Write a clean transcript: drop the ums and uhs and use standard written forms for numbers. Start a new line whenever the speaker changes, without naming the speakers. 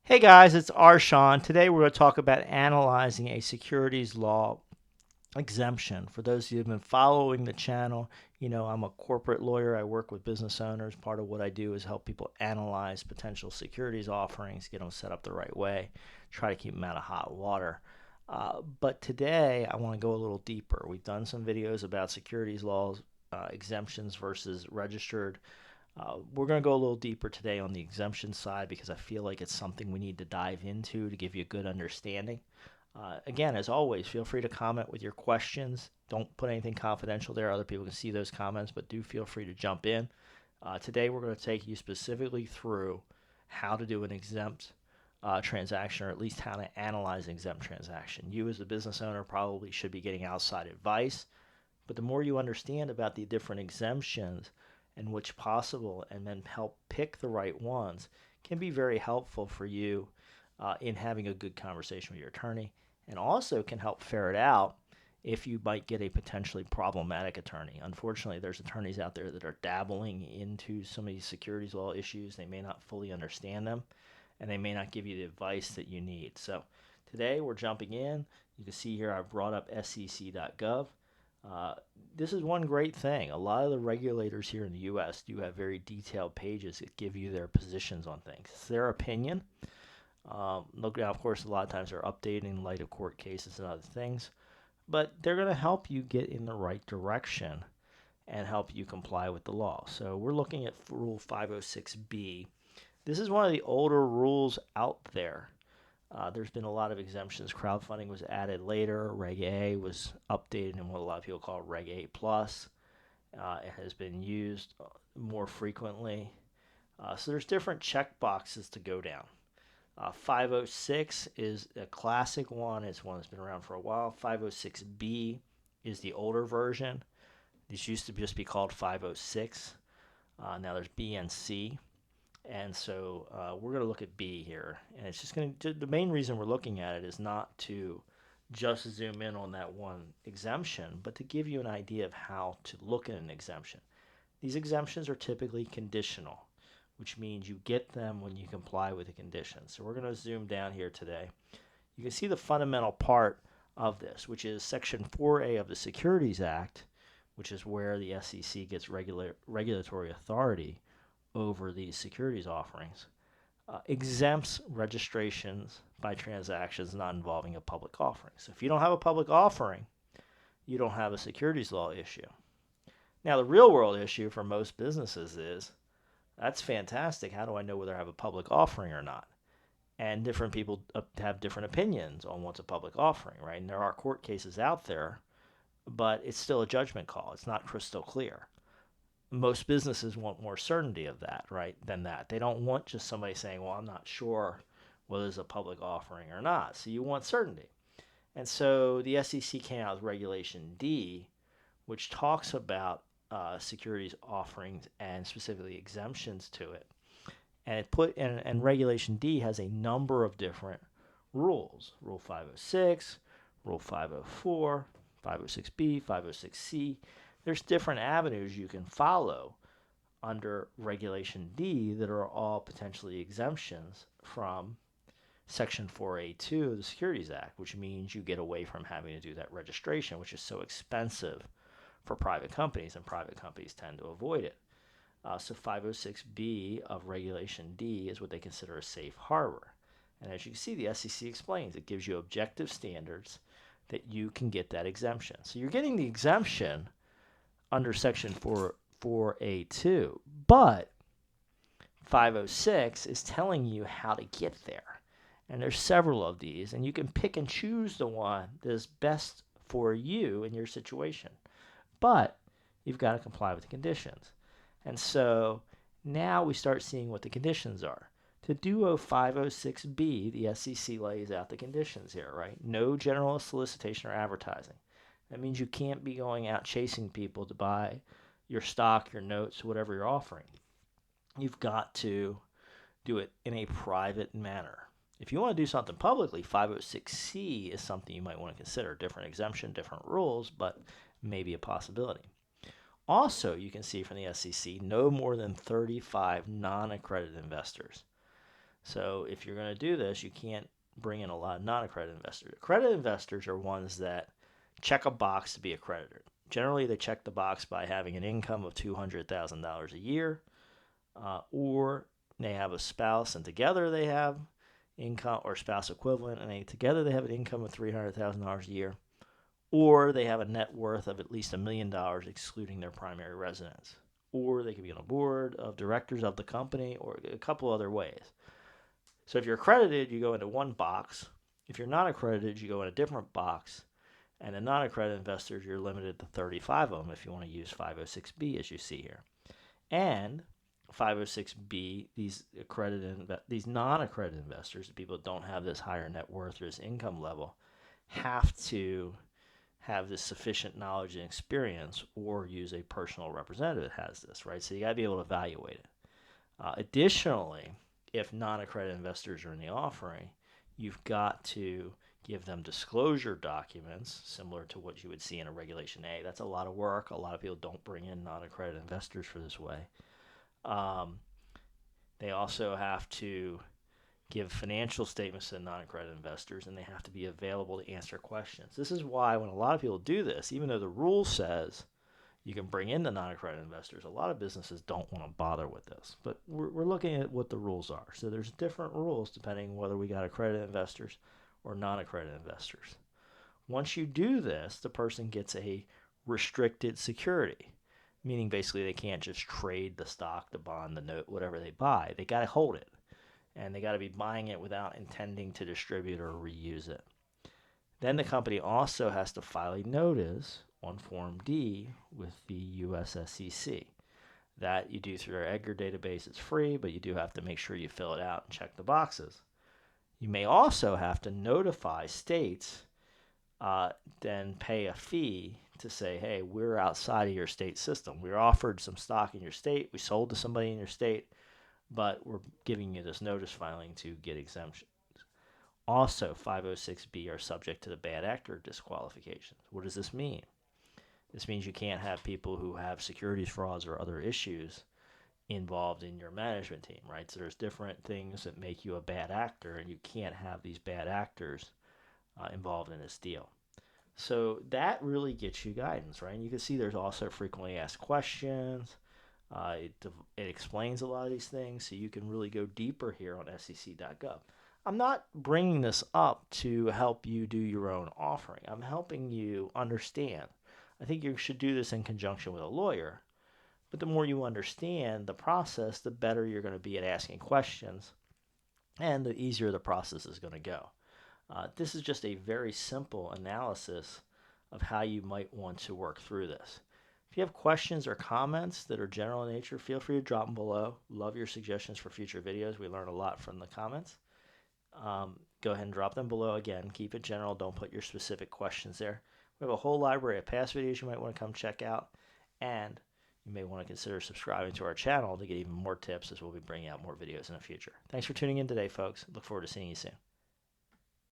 Hey guys, it's Shawn. Today we're going to talk about analyzing a securities law exemption. For those of you who have been following the channel, you know I'm a corporate lawyer. I work with business owners. Part of what I do is help people analyze potential securities offerings, get them set up the right way, try to keep them out of hot water. But today I want to go a little deeper. We've done some videos about securities laws, exemptions versus registered. We're going to go a little deeper today on the exemption side because I feel like it's something we need to dive into to give you a good understanding. Again, as always, feel free to comment with your questions. Don't put anything confidential there. Other people can see those comments, but do feel free to jump in. Today, we're going to take you specifically through how to do an exempt transaction, or at least how to analyze an exempt transaction. You, as a business owner, probably should be getting outside advice, but the more you understand about the different exemptions and which possible, and then help pick the right ones, can be very helpful for you in having a good conversation with your attorney, and also can help ferret out if you might get a potentially problematic attorney. Unfortunately, there's attorneys out there that are dabbling into some of these securities law issues. They may not fully understand them, and they may not give you the advice that you need. So today we're jumping in. You can see here I've brought up sec.gov. This is one great thing. A lot of the regulators here in the U.S. do have very detailed pages that give you their positions on things. It's their opinion. Look, now, of course, a lot of times they're updating in light of court cases and other things, but they're going to help you get in the right direction and help you comply with the law. So we're looking at Rule 506B. This is one of the older rules out there. There's been a lot of exemptions. Crowdfunding was added later. Reg A was updated in what a lot of people call Reg A plus. It has been used more frequently. So there's different check boxes to go down. 506 is a classic one. It's one that's been around for a while. 506B is the older version. These used to just be called 506. Now there's B and C. And so we're going to look at B here. And it's just going to, the main reason we're looking at it is not to just zoom in on that one exemption, but to give you an idea of how to look at an exemption. These exemptions are typically conditional, which means you get them when you comply with the conditions. So we're going to zoom down here today. You can see the fundamental part of this, which is Section 4A of the Securities Act, which is where the SEC gets regulatory authority over these securities offerings, exempts registrations by transactions not involving a public offering. So if you don't have a public offering, you don't have a securities law issue. Now, the real world issue for most businesses is, that's fantastic. How do I know whether I have a public offering or not? And different people have different opinions on what's a public offering, right? And there are court cases out there, but it's still a judgment call. It's not crystal clear. Most businesses want more certainty of that, right, than that. They don't want just somebody saying, well, I'm not sure whether it's a public offering or not. So you want certainty. And so the SEC came out with Regulation D, which talks about securities offerings and specifically exemptions to it. And and Regulation D has a number of different rules. Rule 506, Rule 504, 506B, 506C. There's different avenues you can follow under Regulation D that are all potentially exemptions from Section 4A2 of the Securities Act, which means you get away from having to do that registration, which is so expensive for private companies, and private companies tend to avoid it. So 506B of Regulation D is what they consider a safe harbor. And as you can see, the SEC explains it gives you objective standards that you can get that exemption. So you're getting the exemption under Section 4A2, but 506 is telling you how to get there. And there's several of these, and you can pick and choose the one that is best for you in your situation. But you've got to comply with the conditions. And so now we start seeing what the conditions are. To do a 506B, the SEC lays out the conditions here, right? No general solicitation or advertising. That means you can't be going out chasing people to buy your stock, your notes, whatever you're offering. You've got to do it in a private manner. If you want to do something publicly, 506C is something you might want to consider. Different exemption, different rules, but maybe a possibility. Also, you can see from the SEC, no more than 35 non-accredited investors. So if you're going to do this, you can't bring in a lot of non-accredited investors. Accredited investors are ones that check a box to be accredited. Generally, they check the box by having an income of $200,000 a year, or they have a spouse and together they have income, or spouse equivalent, and together they have an income of $300,000 a year, or they have a net worth of at least $1 million excluding their primary residence, or they could be on a board of directors of the company, or a couple other ways. So if you're accredited, you go into one box. If you're not accredited, you go in a different box. And the non-accredited investors, you're limited to 35 of them if you want to use 506B, as you see here. And 506B, these non-accredited investors, the people that don't have this higher net worth or this income level, have to have this sufficient knowledge and experience or use a personal representative that has this, right? So you got to be able to evaluate it. Additionally, if non-accredited investors are in the offering, you've got to give them disclosure documents similar to what you would see in a Regulation A. That's a lot of work. A lot of people don't bring in non-accredited investors for this way. They also have to give financial statements to non-accredited investors, and they have to be available to answer questions. This is why when a lot of people do this, even though the rule says you can bring in the non-accredited investors, a lot of businesses don't want to bother with this. But we're looking at what the rules are. So there's different rules depending whether we got accredited investors or non-accredited investors. Once you do this, the person gets a restricted security, meaning basically they can't just trade the stock, the bond, the note, whatever they buy. They got to hold it, and they got to be buying it without intending to distribute or reuse it. Then the company also has to file a notice on Form D with the US SEC. That you do through their Edgar database. It's free, but you do have to make sure you fill it out and check the boxes. You may also have to notify states, then pay a fee to say, hey, we're outside of your state system. We were offered some stock in your state. We sold to somebody in your state, but we're giving you this notice filing to get exemptions. Also, 506B are subject to the bad actor disqualifications. What does this mean? This means you can't have people who have securities frauds or other issues involved in your management team, right? So there's different things that make you a bad actor, and you can't have these bad actors involved in this deal. So that really gets you guidance, right? And you can see there's also frequently asked questions. It explains a lot of these things, so you can really go deeper here on sec.gov. I'm not bringing this up to help you do your own offering. I'm helping you understand. I think you should do this in conjunction with a lawyer. But the more you understand the process, the better you're going to be at asking questions, and the easier the process is going to go. This is just a very simple analysis of how you might want to work through this. If you have questions or comments that are general in nature, feel free to drop them below. Love your suggestions for future videos. We learn a lot from the comments. Go ahead and drop them below. Again, keep it general. Don't put your specific questions there. We have a whole library of past videos you might want to come check out, and you may want to consider subscribing to our channel to get even more tips, as we'll be bringing out more videos in the future. Thanks for tuning in today, folks. Look forward to seeing you soon.